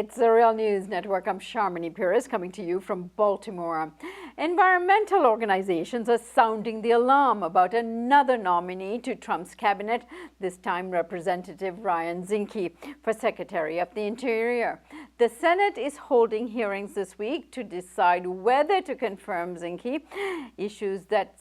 It's the Real News Network. I'm Sharmini Pires coming to you from Baltimore. Environmental organizations are sounding the alarm about another nominee to Trump's cabinet, this time Representative Ryan Zinke for Secretary of the Interior. The Senate is holding hearings this week to decide whether to confirm Zinke. Issues that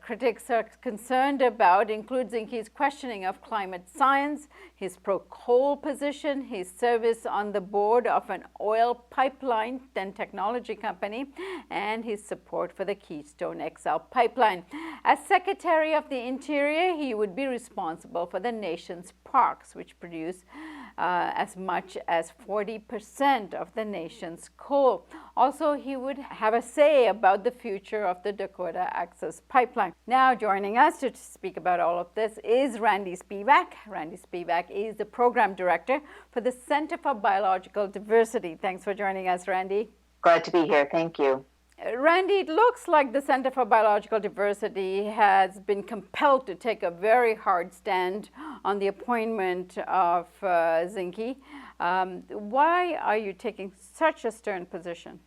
critics are concerned about include Zinke's questioning of climate science, his pro-coal position, his service on the board of an oil pipeline and technology company, and his support for the Keystone XL pipeline. As Secretary of the Interior, he would be responsible for the nation's parks, which produce as much as 40% of the nation's coal. Also, he would have a say about the future of the Dakota Access Pipeline. Now, joining us to speak about all of this is Randi Spivak. Randi Spivak is the Program Director for the Center for Biological Diversity. Thanks for joining us, Randi. Glad to be here. Thank you. Randi, it looks like the Center for Biological Diversity has been compelled to take a very hard stand on the appointment of Zinke. Why are you taking such a stern position?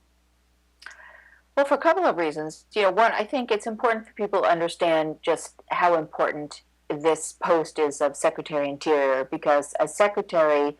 Well, for a couple of reasons. One, I think it's important for people to understand just how important this post is of Secretary Interior, because as Secretary,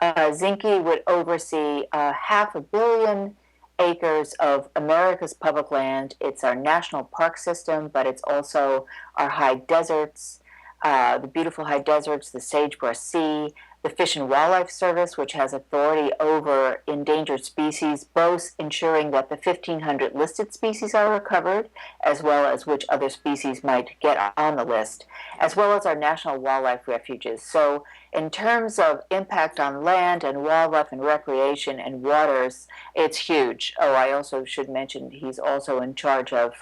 Zinke would oversee 500 million acres of America's public land. It's our national park system, but it's also our high deserts, the beautiful high deserts, the sagebrush sea, the Fish and Wildlife Service, which has authority over endangered species, both ensuring that the 1,500 listed species are recovered, as well as which other species might get on the list, as well as our national wildlife refuges. So in terms of impact on land and wildlife and recreation and waters, it's huge. Oh, I also should mention he's also in charge of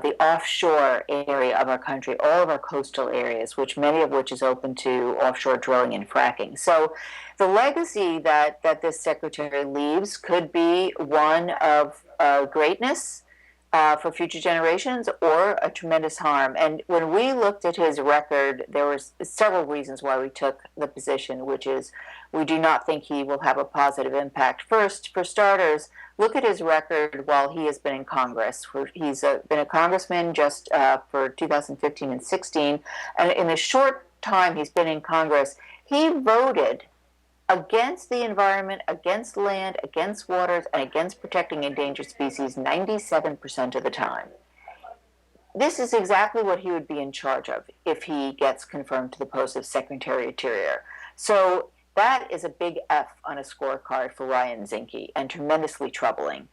the offshore area of our country, all of our coastal areas, many of which is open to offshore drilling and fracking. So the legacy that this secretary leaves could be one of greatness for future generations, or a tremendous harm. And when we looked at his record, there were several reasons why we took the position, which is we do not think he will have a positive impact. First, for starters, look at his record while he has been in Congress. He's been a congressman just for 2015 and 16, and in the short time he's been in Congress, he voted against the environment, against land, against waters, and against protecting endangered species 97% of the time. This is exactly what he would be in charge of if he gets confirmed to the post of Secretary of Interior. So that is a big F on a scorecard for Ryan Zinke, and tremendously troubling.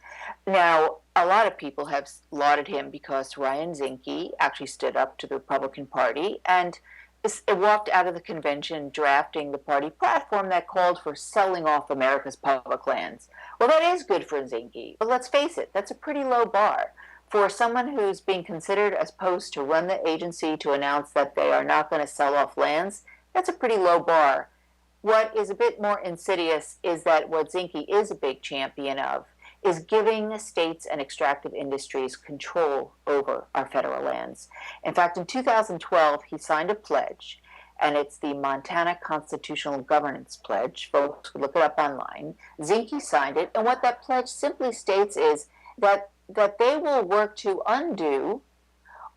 Now, a lot of people have lauded him because Ryan Zinke actually stood up to the Republican Party and it walked out of the convention drafting the party platform that called for selling off America's public lands. Well, that is good for Zinke, but let's face it, that's a pretty low bar. For someone who's being considered as post to run the agency to announce that they are not going to sell off lands, that's a pretty low bar. What is a bit more insidious is that what Zinke is a big champion of is giving states and extractive industries control over our federal lands. In fact, in 2012, he signed a pledge, and it's the Montana Constitutional Governance Pledge. Folks can look it up online. Zinke signed it, and what that pledge simply states is that they will work to undo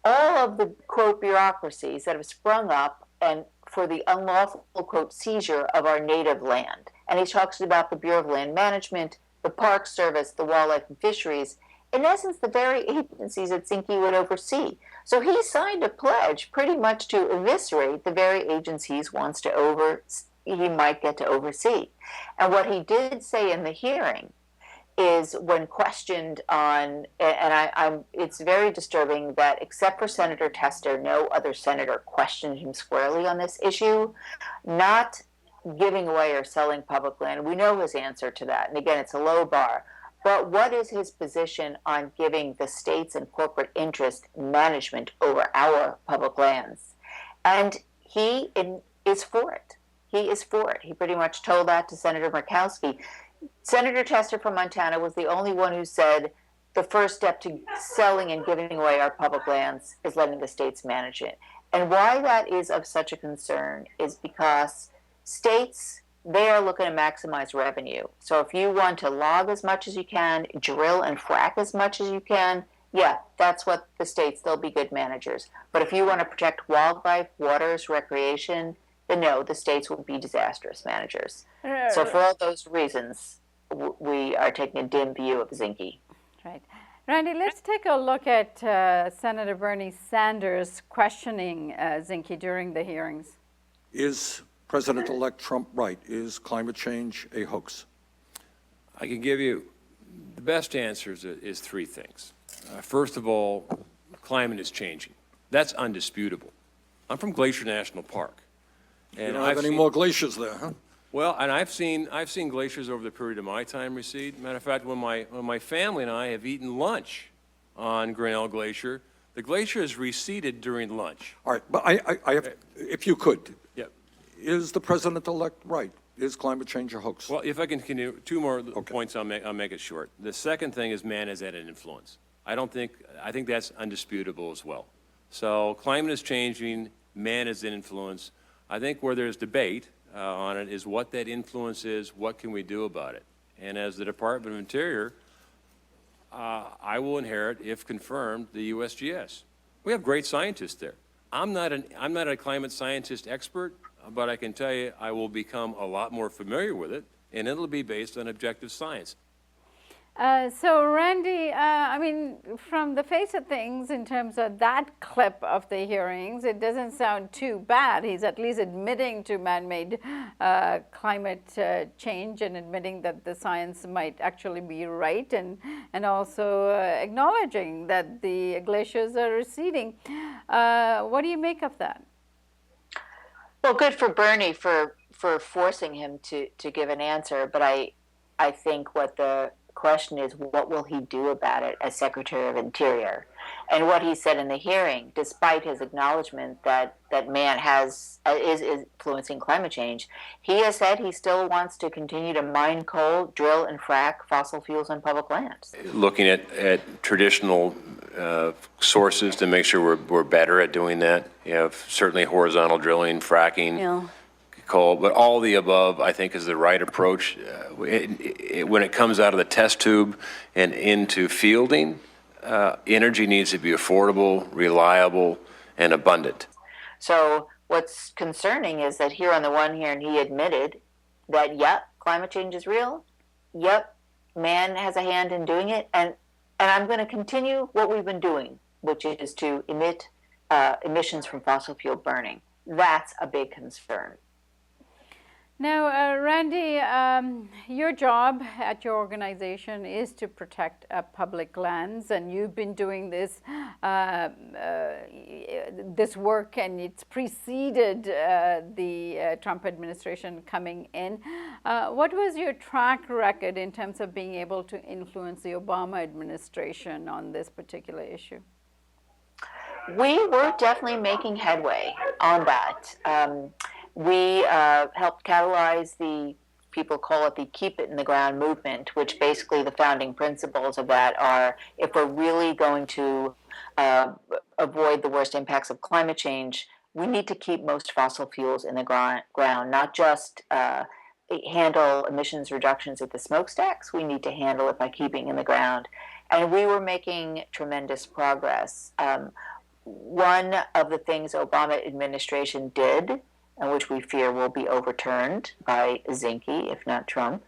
all of the, quote, bureaucracies that have sprung up and for the unlawful, quote, seizure of our native land. And he talks about the Bureau of Land Management, the Park Service, the Wildlife and Fisheries, in essence, the very agencies that Zinke would oversee. So he signed a pledge pretty much to eviscerate the very agencies he might get to oversee. And what he did say in the hearing is, when questioned on, and it's very disturbing that except for Senator Tester, no other senator questioned him squarely on this issue, not giving away or selling public land. We know his answer to that. And again, it's a low bar. But what is his position on giving the states and corporate interest management over our public lands? And he is for it. He is for it. He pretty much told that to Senator Murkowski. Senator Tester from Montana was the only one who said the first step to selling and giving away our public lands is letting the states manage it. And why that is of such a concern is because states they are looking to maximize revenue. So if you want to log as much as you can, drill and frack as much as you can, yeah, that's what the states, they'll be good managers. But if you want to protect wildlife, waters, recreation, then no, the states will be disastrous managers. So for all those reasons, we are taking a dim view of Zinke. Right. Randi, let's take a look at Senator Bernie Sanders questioning Zinke during the hearings. Is President-elect Trump right? Is climate change a hoax? I can give you the best answer is three things. First of all, climate is changing. That's undisputable. I'm from Glacier National Park. And you don't have any more glaciers there, huh? Well, and I've seen glaciers over the period of my time recede. Matter of fact, when my family and I have eaten lunch on Grinnell Glacier, the glacier has receded during lunch. All right, but I have, if you could, Yep. is the president-elect right? Is climate change a hoax? Well, if I can continue, two more points, I'll make it short. The second thing is man has had an influence. I think that's undisputable as well. So climate is changing, man is an influence. I think where there's debate on it is what that influence is, what can we do about it? And as the Department of Interior, I will inherit, if confirmed, the USGS. We have great scientists there. I'm not a climate scientist expert, but I can tell you I will become a lot more familiar with it, and it'll be based on objective science. So Randi, I mean, from the face of things, in terms of that clip of the hearings, it doesn't sound too bad. He's at least admitting to man-made climate change and admitting that the science might actually be right, and also acknowledging that the glaciers are receding. What do you make of that? Well, good for Bernie for forcing him to give an answer, but I think what the question is, what will he do about it as Secretary of Interior? And what he said in the hearing, despite his acknowledgement that man is influencing climate change, he has said he still wants to continue to mine coal, drill and frack fossil fuels on public lands. Looking at traditional sources to make sure we're better at doing that. You have certainly horizontal drilling, fracking. Yeah. Coal, but all the above, I think, is the right approach. When it comes out of the test tube and into fielding, energy needs to be affordable, reliable, and abundant. So what's concerning is that here on the one hand, he admitted that, yep, climate change is real. Yep, man has a hand in doing it. And I'm going to continue what we've been doing, which is to emit emissions from fossil fuel burning. That's a big concern. Now, Randi, your job at your organization is to protect public lands, and you've been doing this this work, and it's preceded the Trump administration coming in. What was your track record in terms of being able to influence the Obama administration on this particular issue? We were definitely making headway on that. We helped catalyze the, people call it the Keep It in the Ground movement, which basically the founding principles of that are, if we're really going to avoid the worst impacts of climate change, we need to keep most fossil fuels in the ground, not just handle emissions reductions at the smokestacks. We need to handle it by keeping in the ground. And we were making tremendous progress. One of the things Obama administration did, and which we fear will be overturned by Zinke, if not Trump,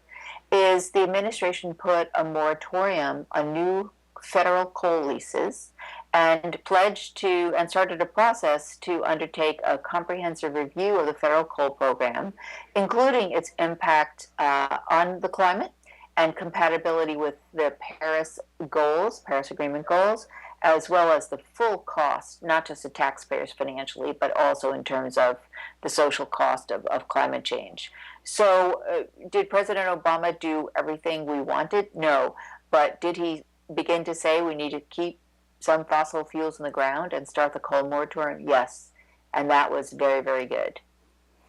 is the administration put a moratorium on new federal coal leases and pledged to, and started a process to undertake a comprehensive review of the federal coal program, including its impact on the climate and compatibility with the Paris Agreement goals, as well as the full cost, not just to taxpayers financially, but also in terms of the social cost of climate change. So did President Obama do everything we wanted? No. But did he begin to say we need to keep some fossil fuels in the ground and start the coal moratorium? Yes. And that was very, very good.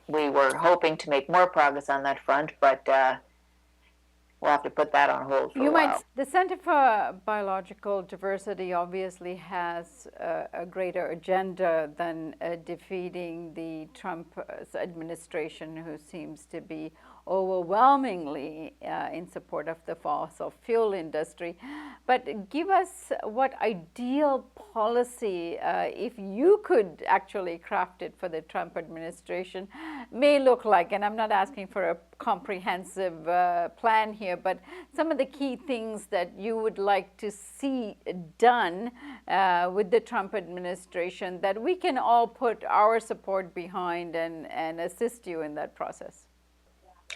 We were hoping to make more progress on that front, but we'll have to put that on hold for a while. The Center for Biological Diversity obviously has a greater agenda than defeating the Trump administration, who seems to be overwhelmingly in support of the fossil fuel industry. But give us what ideal policy, if you could actually craft it for the Trump administration, may look like. And I'm not asking for a comprehensive plan here, but some of the key things that you would like to see done with the Trump administration that we can all put our support behind and assist you in that process.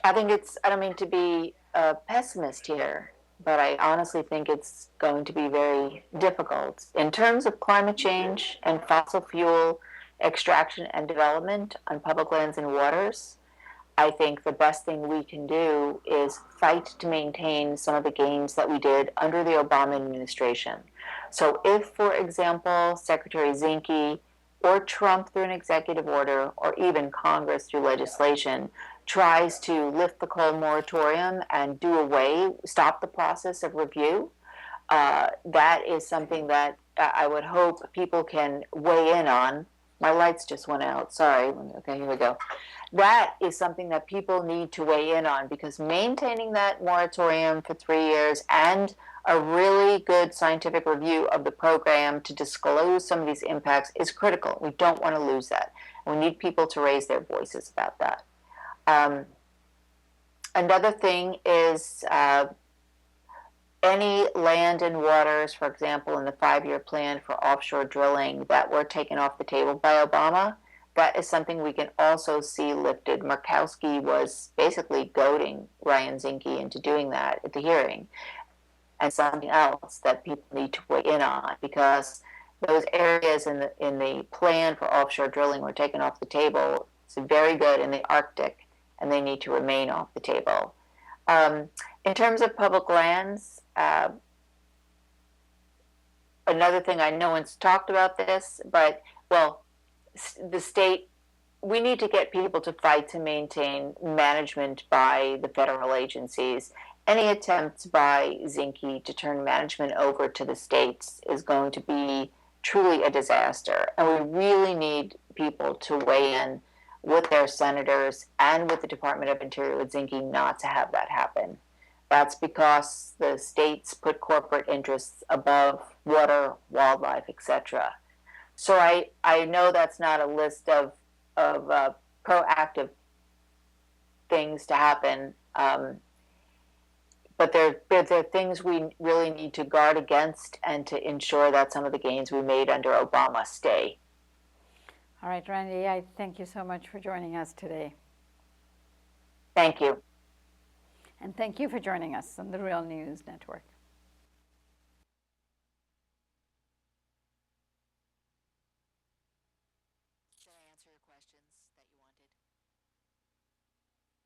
I think I don't mean to be a pessimist here, but I honestly think it's going to be very difficult. In terms of climate change and fossil fuel extraction and development on public lands and waters, I think the best thing we can do is fight to maintain some of the gains that we did under the Obama administration. So if, for example, Secretary Zinke or Trump through an executive order or even Congress through legislation tries to lift the coal moratorium and stop the process of review, that is something that I would hope people can weigh in on. My lights just went out. Sorry. Okay, here we go. That is something that people need to weigh in on, because maintaining that moratorium for 3 years and a really good scientific review of the program to disclose some of these impacts is critical. We don't want to lose that. We need people to raise their voices about that. Another thing is any land and waters, for example, in the 5-year plan for offshore drilling that were taken off the table by Obama, that is something we can also see lifted. Murkowski was basically goading Ryan Zinke into doing that at the hearing. And something else that people need to weigh in on, because those areas in the plan for offshore drilling were taken off the table. It's very good in the Arctic, and they need to remain off the table. In terms of public lands, another thing, I know one's talked about this, but, well, the state, we need to get people to fight to maintain management by the federal agencies. Any attempts by Zinke to turn management over to the states is going to be truly a disaster. And we really need people to weigh in with their senators and with the Department of Interior, with Zinke, not to have that happen. That's because the states put corporate interests above water, wildlife, etc. So I know that's not a list of proactive things to happen, but they're things we really need to guard against and to ensure that some of the gains we made under Obama stay. All right, Randi, I thank you so much for joining us today. Thank you. And thank you for joining us on the Real News Network. Did I answer your questions?